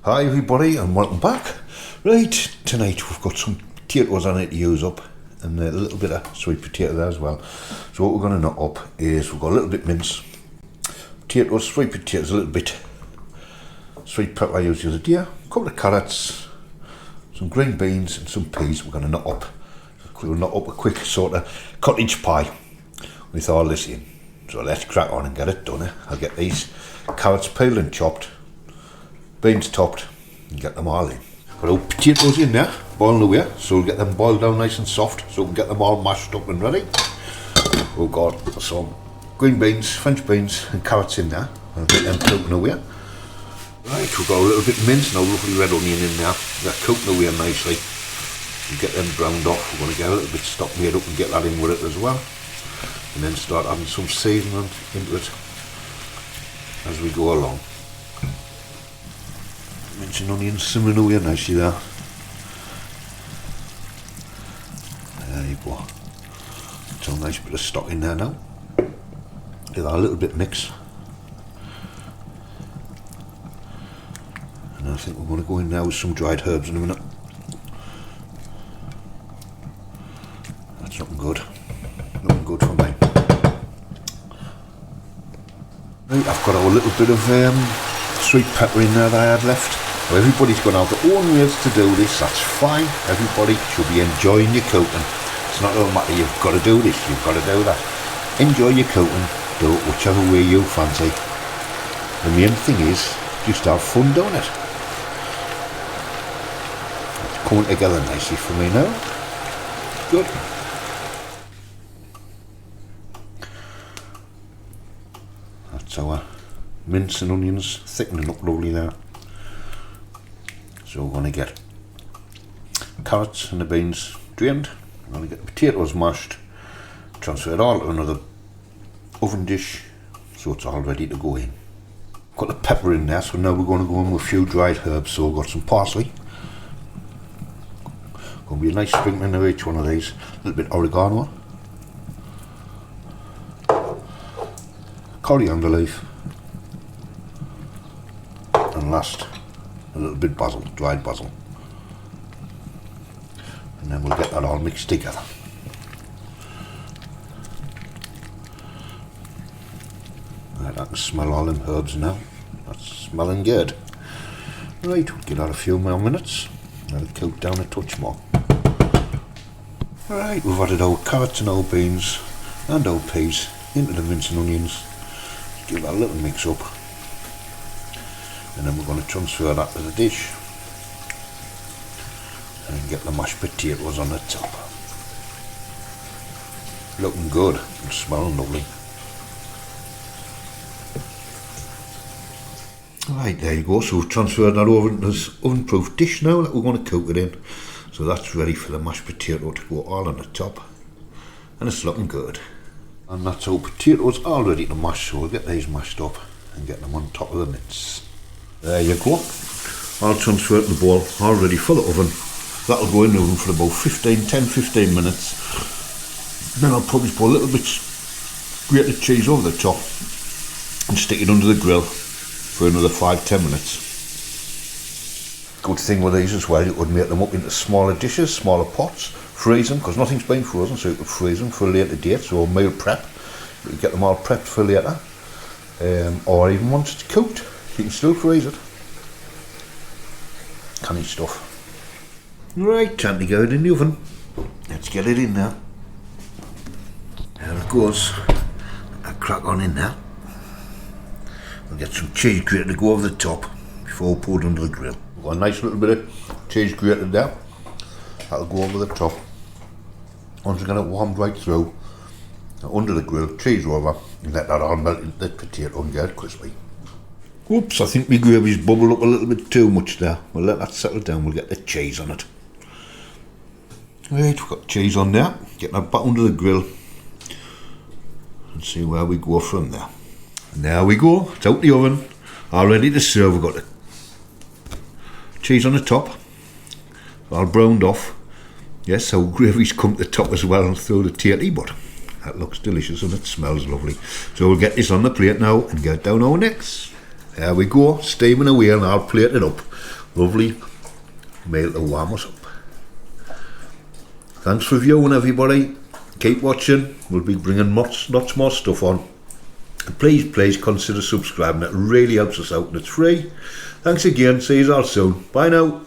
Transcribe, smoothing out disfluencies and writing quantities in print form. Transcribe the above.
Hi everybody and welcome back. Right, tonight we've got some potatoes I need to use up and a little bit of sweet potato there as well. So what we're going to knock up is we've got a little bit mince, potatoes, sweet potatoes, a little bit sweet pepper I used the other day, a couple of carrots, some green beans and some peas we're going to knock up. We'll knock up a quick sort of cottage pie with all this in. So let's crack on and get it done. I'll get these carrots peeled and chopped, beans topped and get them all in. Got our potatoes in there, boiling away, so we'll get them boiled down nice and soft so we can get them all mashed up and ready. We've got some green beans, French beans and carrots in there. I'll get them cooking away. Right, we've got a little bit of mince, now lovely red onion in there. They're cooking away nicely. We'll get them browned off. We're going to get a little bit stock made up and get that in with it as well. And then start adding some seasoning into it as we go along. Mince and onions simmering away nicely there. There you go. It's a nice bit of stock in there now. Get that a little bit mix. And I think we're going to go in now with some dried herbs in a minute. That's looking good. Looking good for me. Right, I've got a little bit of sweet pepper in there that I had left. Well, everybody's going to have their own ways to do this, that's fine. Everybody should be enjoying your cooking. It's not no matter you've got to do this, you've got to do that. Enjoy your cooking, do it whichever way you fancy. The main thing is, just have fun doing it. It's coming together nicely for me now. Good. That's our mince and onions thickening up lovely there. So we're going to get carrots and the beans drained. We're going to get the potatoes mashed, transfer it all to another oven dish so it's all ready to go in. Got the pepper in there, so now we're going to go in with a few dried herbs. So we've got some parsley. Going to be a nice sprinkling of each one of these. A little bit of oregano, coriander leaf, and last a little bit basil, dried basil. And then we'll get that all mixed together. Right, I can smell all them herbs now. That's smelling good. Right, we'll give that a few more minutes. Let it cook down a touch more. Right, we've added our carrots and our beans and our peas into the mince and onions. Give that a little mix up. And then we're going to transfer that to the dish and get the mashed potatoes on the top. Looking good and smelling lovely. Right, there you go. So we've transferred that over into this oven-proof dish now that we're going to cook it in. So that's ready for the mashed potato to go all on the top. And it's looking good. And that's our potatoes all ready to mash, so we'll get these mashed up and get them on top of the mince. There you go. I'll transfer it in the bowl, all ready for the oven. That'll go in the oven for about 10-15 minutes. Then I'll probably put a little bit grated cheese over the top and stick it under the grill for another 5-10 minutes. Good thing with these as well, you could make them up into smaller dishes, smaller pots, freeze them, because nothing's been frozen, so you could freeze them for a later date, so meal prep. You can get them all prepped for later. Or even once it's cooked, you can still freeze it. Canny stuff. Right, time to get it in the oven. Let's get it in there. There it goes. I'll crack on in there. We'll get some cheese grated to go over the top before we put it under the grill. We've got a nice little bit of cheese grated there. That'll go over the top. Once we get it warmed right through, under the grill, cheese over, and let that all melt into the potato and get it crispy. Oops, I think my gravy's bubbled up a little bit too much there. We'll let that settle down, we'll get the cheese on it. Right, we've got cheese on there. Get that back under the grill and see where we go from there. And there we go, it's out the oven, all ready to serve. We've got the cheese on the top, all browned off. Yes, our gravy's come to the top as well and through the tatty, but that looks delicious and it smells lovely. So we'll get this on the plate now and get down our necks. There we go, steaming away, and I'll plate it up. Lovely meal to warm us up. Thanks for viewing, everybody. Keep watching. We'll be bringing lots more stuff on. Please consider subscribing. It really helps us out and it's free. Thanks again. See you all soon. Bye now.